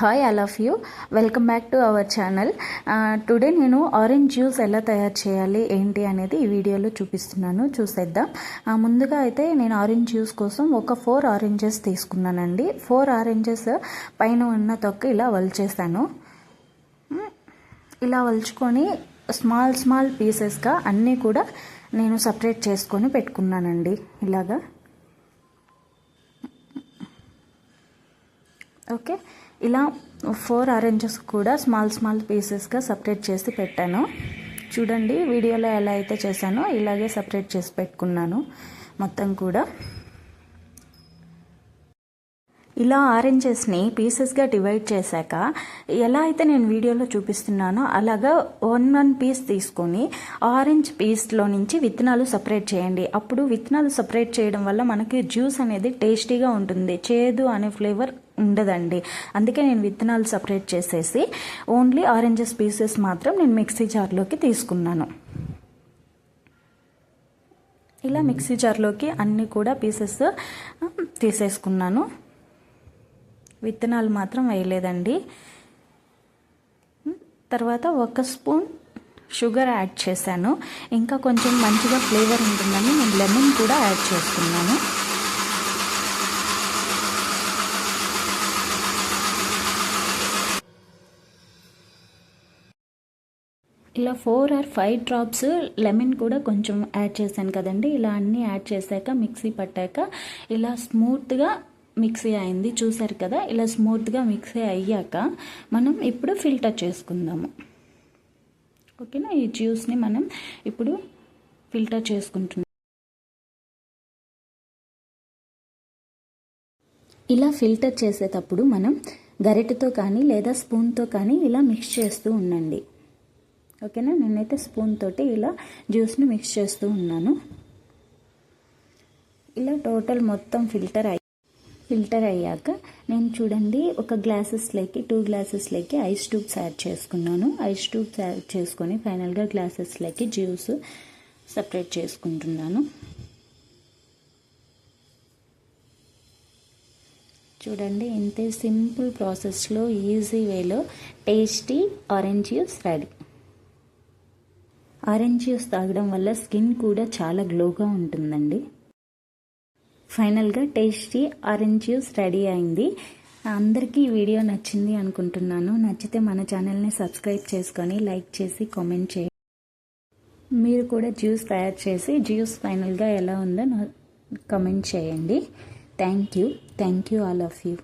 Hi all of you, welcome back to our channel. Today నేను orange juice ఎలా తయారు చేయాలి ఏంటి అనేది ఈ వీడియోలో చూపిస్తున్నాను, చూసేద్దాం. ముందుగా అయితే నేను ఆరెంజ్ జ్యూస్ కోసం ఒక 4 ఆరెంజెస్ తీసుకున్నానండి. 4 ఆరెంజెస్ పైన ఉన్న తొక్క ఇలా వలిచేసాను. ఇలా వలుచుకొని స్మాల్ పీసెస్గా అన్నీ కూడా నేను సపరేట్ చేసుకొని పెట్టుకున్నానండి. ఇలాగా ఓకే, ఇలా 4 ఆరెంజెస్ కూడా స్మాల్ పీసెస్గా సపరేట్ చేసి పెట్టాను. చూడండి వీడియోలో ఎలా అయితే చేశానో ఇలాగే సపరేట్ చేసి పెట్టుకున్నాను మొత్తం కూడా. ఇలా ఆరెంజెస్ని పీసెస్గా డివైడ్ చేశాక ఎలా అయితే నేను వీడియోలో చూపిస్తున్నానో అలాగా 1 పీస్ తీసుకొని ఆరెంజ్ పీస్లో నుంచి విత్తనాలు సపరేట్ చేయండి. అప్పుడు విత్తనాలు సపరేట్ చేయడం వల్ల మనకి జ్యూస్ అనేది టేస్టీగా ఉంటుంది, చేదు అనే ఫ్లేవర్ ఉండదండి. అందుకే నేను విత్తనాలు సపరేట్ చేసేసి ఓన్లీ ఆరెంజెస్ పీసెస్ మాత్రం నేను మిక్సీ జార్లోకి తీసుకున్నాను. ఇలా మిక్సీ జార్లోకి అన్నీ కూడా పీసెస్ తీసేసుకున్నాను. విత్తనాలు మాత్రం వేయలేదండి. తర్వాత 1 స్పూన్ షుగర్ యాడ్ చేశాను. ఇంకా కొంచెం మంచిగా ఫ్లేవర్ ఉంటుందని నేను లెమన్ కూడా యాడ్ చేసుకున్నాను. ఇలా 4 or 5 డ్రాప్స్ లెమన్ కూడా కొంచెం యాడ్ చేశాను కదండి. ఇలా అన్నీ యాడ్ చేశాక మిక్సీ పట్టాక ఇలా స్మూత్గా మిక్సీ అయింది, చూసారు కదా. ఇలా స్మూత్గా మిక్సీ అయ్యాక మనం ఇప్పుడు ఫిల్టర్ చేసుకుందాము. ఓకేనా, ఈ జ్యూస్ని మనం ఇప్పుడు ఫిల్టర్ చేసుకుంటున్నాం. ఇలా ఫిల్టర్ చేసేటప్పుడు మనం గరిటెతో కానీ లేదా స్పూన్తో కానీ ఇలా మిక్స్ చేస్తూ ఉండండి. ఓకేనా, నేనైతే స్పూన్ తోటి ఇలా జ్యూస్ని మిక్స్ చేస్తూ ఉన్నాను. ఇలా టోటల్ మొత్తం ఫిల్టర్ అయ్యాక నేను చూడండి ఒక గ్లాసెస్లోకి 2 గ్లాసెస్లోకి ఐస్ ట్యూబ్స్ యాడ్ చేసుకున్నాను. ఐస్ ట్యూబ్స్ యాడ్ చేసుకొని ఫైనల్గా గ్లాసెస్లోకి జ్యూస్ సపరేట్ చేసుకుంటున్నాను. చూడండి ఇంతే సింపుల్ ప్రాసెస్లో ఈజీ వేలో tasty orange juice ready. Orange juice తాగడం వల్ల స్కిన్ కూడా చాలా గ్లోగా ఉంటుందండి. ఫైనల్గా టేస్టీ ఆరెంజ్ జ్యూస్ రెడీ అయింది. అందరికీ ఈ వీడియో నచ్చింది అనుకుంటున్నాను. నచ్చితే మన ఛానల్ని సబ్స్క్రైబ్ చేసుకొని లైక్ చేసి కామెంట్ చేయండి. మీరు కూడా జ్యూస్ తయారు చేసి జ్యూస్ ఫైనల్గా ఎలా ఉందో కామెంట్ చేయండి. Thank you all of you.